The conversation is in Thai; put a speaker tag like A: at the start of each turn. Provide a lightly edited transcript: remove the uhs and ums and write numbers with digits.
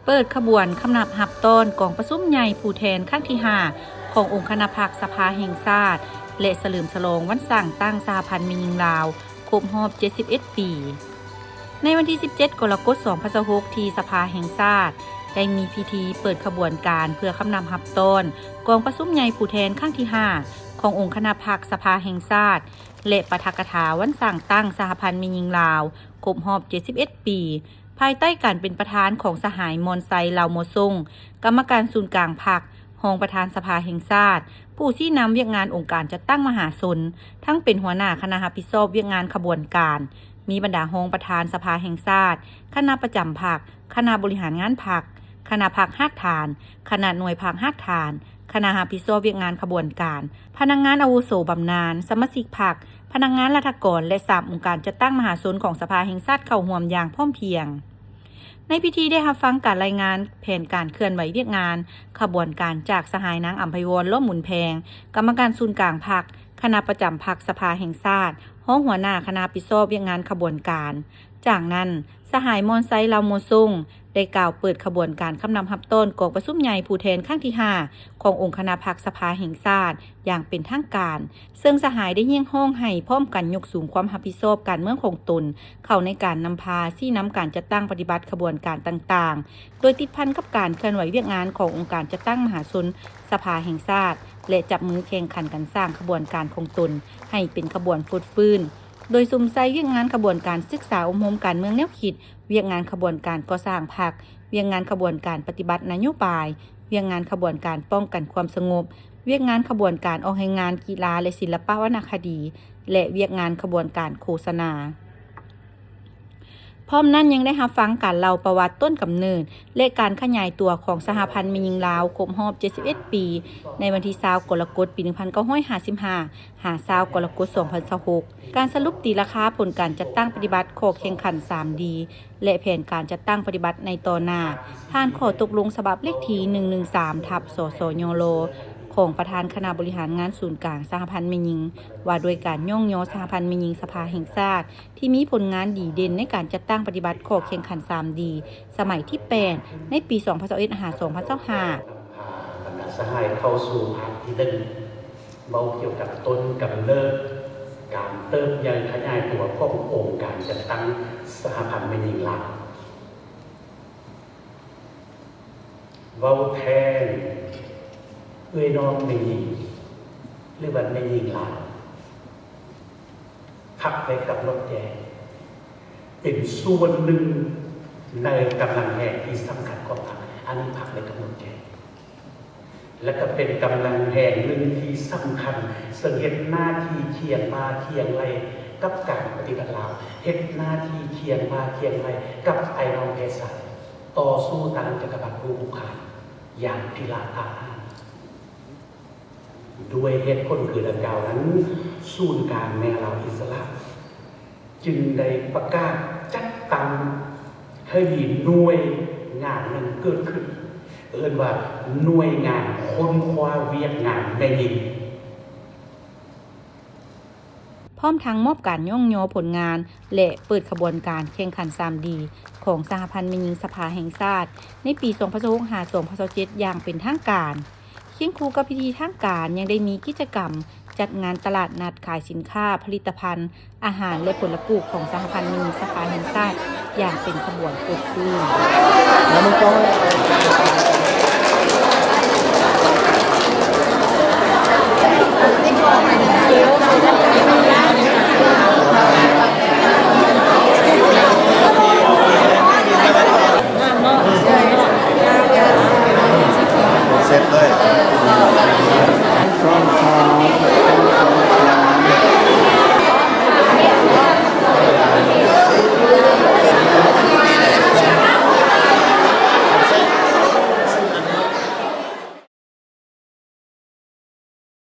A: เปิดขบวนคำนับหับต้นกองประชุมใหญ่ผู้แทนครั้งที่5ขององค์คณะพรรคสภาแห่งชาติและเฉลิมฉลองวันสร้างตั้งสหพันธ์แม่หญิงลาวครบรอบ71 ปี ในวันที่ 17 กรกฎาคม 2026 ที่สภาแห่งชาติได้มีพิธีเปิดขบวนการเพื่อคำนำหับต้นกองประชุมใหญ่ผู้แทนครั้งที่5ขององค์คณะพรรคสภาแห่งชาติและปาฐกถาวันสร้างตั้งสหพันธ์แม่หญิงลาวครบรอบ71 ปีภายใต้การเป็นประธานของสหายมอนไซลาวโมซงกรรมการศูนย์กลางพรรครองประธานสภาแห่งชาติผู้ที่นำเวียกงานองค์การจัดตั้งมหาชนทั้งเป็นหัวหน้าคณะรับผิดชอบเวียกงานขบวนการมีบรรดารองประธานสภาแห่งชาติคณะประจำพรรคคณะบริหารงานพรรคคณะพรรคฮักฐานคณะหน่วยพรรคฮักฐานคณะรับผิดชอบเวียกงานขบวนการพนักงานอาวุโสบำนาญสมาชิกพรรคพนักงานราชการและ3องค์การจัดตั้งมหาชนของสภาแห่งชาติเข้าร่วมอย่างพร้อมเพรียงในพิธีได้รับฟังการรายงานแผนการเคลื่อนไหวเวียกงานขบวนการจากสหายนางอัมพยวรล้มหมุนแพงกรรมการศูนย์กลางพรรคคณะประจำพรรคสภาแห่งชาติห้องหัวหน้าคณะปิโซบเวียกงานขบวนการจากนั้นสหายมอนไซลาวโมซุงได้กล่าวเปิดขบวนการคำนำหับต้นกองประชุมใหญ่ผู้แทนครั้งที่5ขององค์คณะพรรคสภาแห่งชาติอย่างเป็นทางการซึ่งสหายได้เยี่ยงห้องให้พร้อมกันยกสูงความรับผิดชอบการเมืองของตนเข้าในการนำพาที่นำการจัดตั้งปฏิบัติขบวนการต่างๆโดยติดพันกับการเคลื่อนไหวเวียกงานขององค์การจัดตั้งมหาชนสภาแห่งชาติและจับมือแข่งขันกันสร้างขบวนการของตนให้เป็นขบวนฟุดฟื้นโดยซุ่มไซเวียกงานขบวนการศึกษาอบรมการเมืองแนวคิดเวียกงานขบวนการก่อสร้างพรรคเวียกงานขบวนการปฏิบัตินโยบายเวียกงานขบวนการป้องกันความสงบเวียกงานขบวนการออกแห่งงานกีฬาและศิลปวรรณคดีและเวียกงานขบวนการโฆษณาพร้อมนั้นยังได้รับฟังการเล่าประวัติต้นกำเนิดและการขยายตัวของสหพันธ์แม่หญิงลาวครบรอบ71 ปีในวันที่20 กรกฎาคม ปี 1955 หา20 กรกฎาคม 2026 การสรุปตีราคาผลการจัดตั้งปฏิบัติข้อแข่งขัน 3D และแผนการจัดตั้งปฏิบัติในต่อหน้าผ่านข้อตกลงฉบับเลขที่ 113/สสยโลของประธานคณะบริหารงานศูนย์กลางสหพันธ์แม่หญิงว่าโดยการย่องย่อสหพันธ์แม่หญิงสภาแห่งชาติที่มีผลงานดีเด่นในการจัดตั้งปฏิบัติข้อแข่งขัน 3D สมัยที่8ในปี 2021 หา 2025
B: สหายเข้าสู่ภาคที่1เบาเกี่ยวกับต้นกำเนิดการเติบใหญ่ขยายตัวขององค์การจัดตั้งสหพันธ์แม่หญิงลาวเว้าแทนเอ้ยน้องแม่หญิงหรือว่าแม่หญิงลาวพักไปกับรถแกเป็นส่วนหนึ่งในกำลังแห่งที่สำคัญของพรรคอันนี้พักไปกับรถแกและก็เป็นกำลังแห่งหนึ่งที่สำคัญซึ่งเห็นหน้าที่เคียงมาเคียงไรกับการปฏิบัติลาวเห็นหน้าที่เคียงมาเคียงไรกับไอ้น้องเพศสัตว์ต่อสู้ตามจักรพรรดิผู้บุกขาอย่างพิลาอาด้วยเหตุผลคือดังกล่าวนั้นศูนย์การแนวลาวอิสระจึงได้ประกาศจัดตั้งให้มีหน่วยงานหนึ่งเกิดขึ้นเรียกว่าหน่วยงานค้นคว้าเวียกงานแม่หญิง
A: พร้อมทั้งมอบการย่องโยผลงานและเปิดขบวนการแข่งขัน 3D ของสหพันธ์แม่หญิงสภาแห่งชาติในปี 2026 หา 2027 อย่างเป็นทางการเคียงคู่กับพิธีทางการยังได้มีกิจกรรมจัดงานตลาดนัดขายสินค้าผลิตภัณฑ์อาหารและผลปลูกของสหพันธ์แม่หญิงสภาแห่งชาติอย่างเป็นขบวนฟุดฟื้น